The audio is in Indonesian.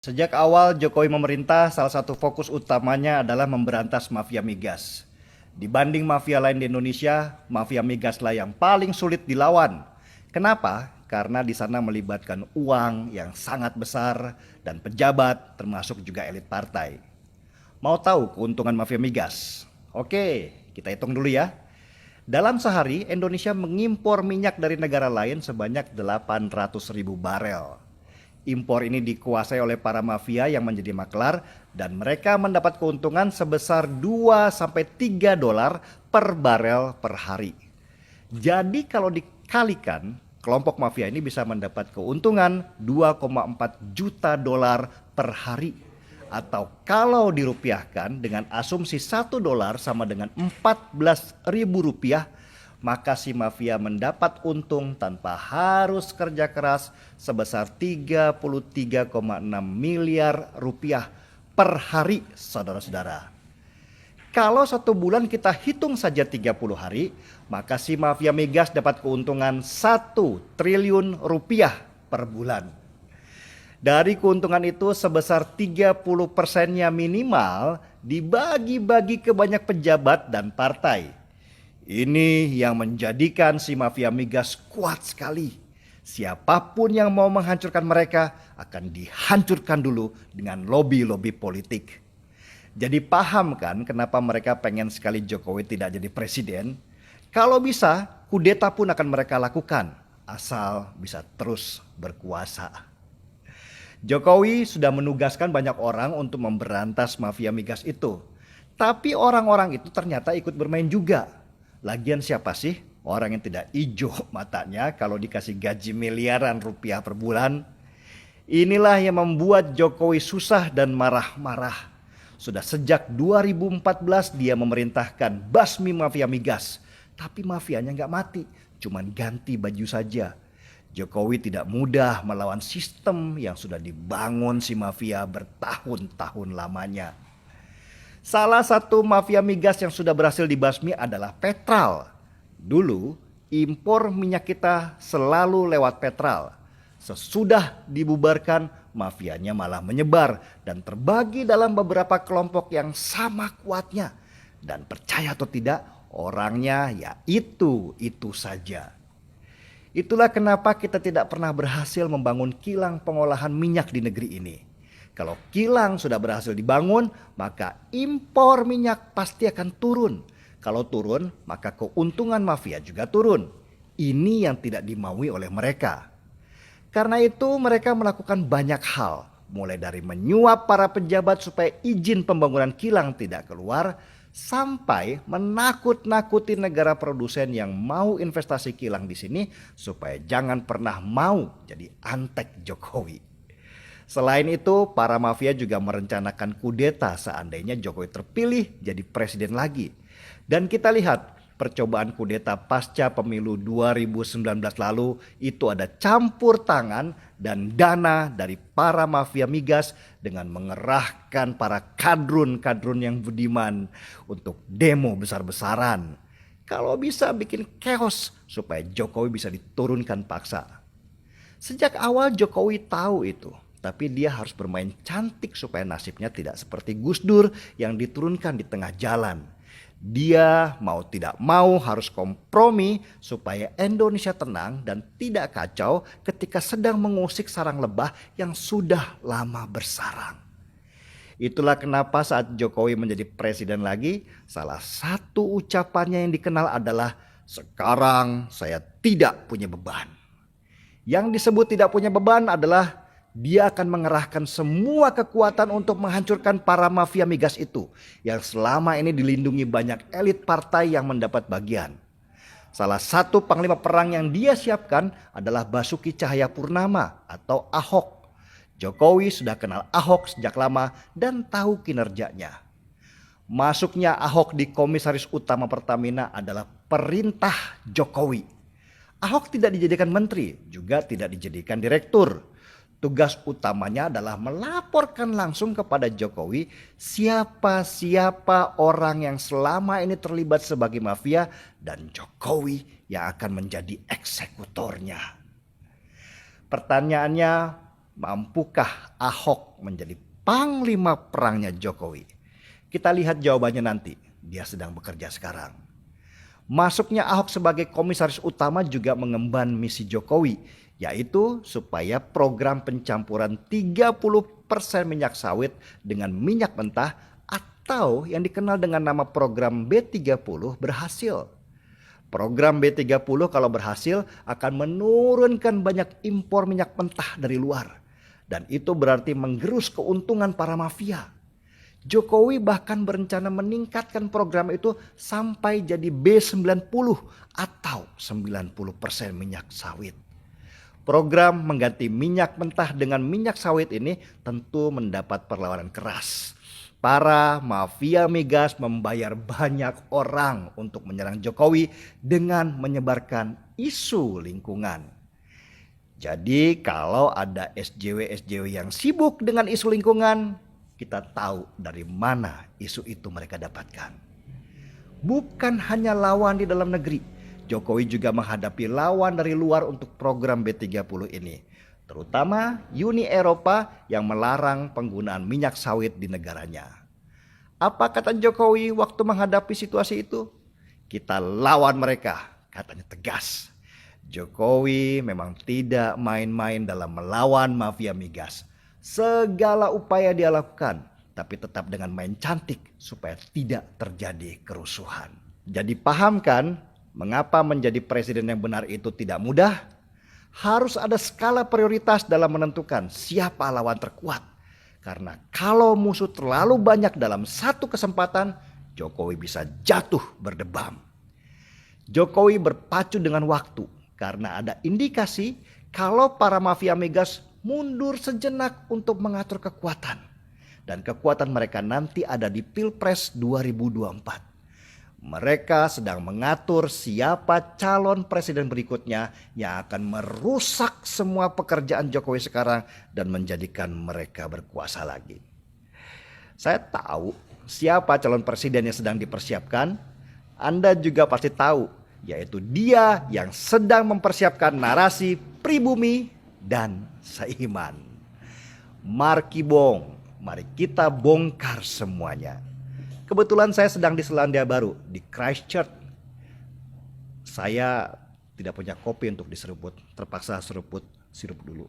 Sejak awal Jokowi memerintah, salah satu fokus utamanya adalah memberantas mafia migas. Dibanding mafia lain di Indonesia, mafia migas lah yang paling sulit dilawan. Kenapa? Karena di sana melibatkan uang yang sangat besar dan pejabat termasuk juga elit partai. Mau tahu keuntungan mafia migas? Oke, kita hitung dulu ya. Dalam sehari, Indonesia mengimpor minyak dari negara lain sebanyak 800.000 barel. Impor ini dikuasai oleh para mafia yang menjadi maklar dan mereka mendapat keuntungan sebesar 2 sampai 3 dolar per barel per hari. Jadi kalau dikalikan, kelompok mafia ini bisa mendapat keuntungan 2,4 juta dolar per hari. Atau kalau dirupiahkan dengan asumsi 1 dolar sama dengan 14.000 rupiah, maka si mafia mendapat untung tanpa harus kerja keras sebesar 33,6 miliar rupiah per hari, saudara-saudara. Kalau 1 bulan kita hitung saja 30 hari, maka si mafia migas dapat keuntungan 1 triliun rupiah per bulan. Dari keuntungan itu sebesar 30%-nya minimal dibagi-bagi ke banyak pejabat dan partai. Ini yang menjadikan si mafia migas kuat sekali. Siapapun yang mau menghancurkan mereka akan dihancurkan dulu dengan lobi-lobi politik. Jadi paham kan kenapa mereka pengen sekali Jokowi tidak jadi presiden? Kalau bisa, kudeta pun akan mereka lakukan, asal bisa terus berkuasa. Jokowi sudah menugaskan banyak orang untuk memberantas mafia migas itu. Tapi orang-orang itu ternyata ikut bermain juga. Lagian siapa sih orang yang tidak hijau matanya kalau dikasih gaji miliaran rupiah per bulan? Inilah yang membuat Jokowi susah dan marah-marah. Sudah sejak 2014 dia memerintahkan basmi mafia migas. Tapi mafianya nggak mati, cuman ganti baju saja. Jokowi tidak mudah melawan sistem yang sudah dibangun si mafia bertahun-tahun lamanya. Salah satu mafia migas yang sudah berhasil dibasmi adalah Petral. Dulu impor minyak kita selalu lewat Petral. Sesudah dibubarkan, mafianya malah menyebar dan terbagi dalam beberapa kelompok yang sama kuatnya. Dan percaya atau tidak, orangnya ya itu saja. Itulah kenapa kita tidak pernah berhasil membangun kilang pengolahan minyak di negeri ini. Kalau kilang sudah berhasil dibangun, maka impor minyak pasti akan turun. Kalau turun, maka keuntungan mafia juga turun. Ini yang tidak dimaui oleh mereka. Karena itu mereka melakukan banyak hal, mulai dari menyuap para pejabat supaya izin pembangunan kilang tidak keluar, sampai menakut-nakuti negara produsen yang mau investasi kilang di sini supaya jangan pernah mau jadi antek Jokowi. Selain itu, para mafia juga merencanakan kudeta seandainya Jokowi terpilih jadi presiden lagi. Dan kita lihat percobaan kudeta pasca pemilu 2019 lalu itu ada campur tangan dan dana dari para mafia migas dengan mengerahkan para kadrun-kadrun yang budiman untuk demo besar-besaran. Kalau bisa bikin chaos supaya Jokowi bisa diturunkan paksa. Sejak awal Jokowi tahu itu, tapi dia harus bermain cantik supaya nasibnya tidak seperti Gus Dur yang diturunkan di tengah jalan. Dia mau tidak mau harus kompromi supaya Indonesia tenang dan tidak kacau ketika sedang mengusik sarang lebah yang sudah lama bersarang. Itulah kenapa saat Jokowi menjadi presiden lagi, salah satu ucapannya yang dikenal adalah "Sekarang saya tidak punya beban". Yang disebut tidak punya beban adalah dia akan mengerahkan semua kekuatan untuk menghancurkan para mafia migas itu yang selama ini dilindungi banyak elit partai yang mendapat bagian. Salah satu panglima perang yang dia siapkan adalah Basuki Cahayapurnama atau Ahok. Jokowi sudah kenal Ahok sejak lama dan tahu kinerjanya. Masuknya Ahok di Komisaris Utama Pertamina adalah perintah Jokowi. Ahok tidak dijadikan menteri, juga tidak dijadikan direktur. Tugas utamanya adalah melaporkan langsung kepada Jokowi siapa-siapa orang yang selama ini terlibat sebagai mafia dan Jokowi yang akan menjadi eksekutornya. Pertanyaannya, Mampukah Ahok menjadi panglima perangnya Jokowi? Kita lihat jawabannya nanti. Dia sedang bekerja sekarang. Masuknya Ahok sebagai komisaris utama juga mengemban misi Jokowi, yaitu supaya program pencampuran 30% minyak sawit dengan minyak mentah atau yang dikenal dengan nama program B30 berhasil. Program B30 kalau berhasil akan menurunkan banyak impor minyak mentah dari luar. Dan itu berarti menggerus keuntungan para mafia. Jokowi bahkan berencana meningkatkan program itu sampai jadi B90 atau 90% minyak sawit. Program mengganti minyak mentah dengan minyak sawit ini tentu mendapat perlawanan keras. Para mafia migas membayar banyak orang untuk menyerang Jokowi dengan menyebarkan isu lingkungan. Jadi kalau ada SJW-SJW yang sibuk dengan isu lingkungan, kita tahu dari mana isu itu mereka dapatkan. Bukan hanya lawan di dalam negeri, Jokowi juga menghadapi lawan dari luar untuk program B30 ini. Terutama Uni Eropa yang melarang penggunaan minyak sawit di negaranya. Apa kata Jokowi waktu menghadapi situasi itu? Kita lawan mereka, katanya tegas. Jokowi memang tidak main-main dalam melawan mafia migas. Segala upaya dia lakukan, tapi tetap dengan main cantik supaya tidak terjadi kerusuhan. Jadi paham kan mengapa menjadi presiden yang benar itu tidak mudah? Harus ada skala prioritas dalam menentukan siapa lawan terkuat. Karena kalau musuh terlalu banyak dalam satu kesempatan, Jokowi bisa jatuh berdebam. Jokowi berpacu dengan waktu karena ada indikasi kalau para mafia migas mundur sejenak untuk mengatur kekuatan. Dan kekuatan mereka nanti ada di Pilpres 2024. Mereka sedang mengatur siapa calon presiden berikutnya yang akan merusak semua pekerjaan Jokowi sekarang dan menjadikan mereka berkuasa lagi. Saya tahu siapa calon presiden yang sedang dipersiapkan. Anda juga pasti tahu, yaitu dia yang sedang mempersiapkan narasi pribumi dan seiman. Markibong, mari kita bongkar semuanya. Kebetulan saya sedang di Selandia Baru, di Christchurch. Saya tidak punya kopi untuk diseruput, terpaksa seruput sirup dulu.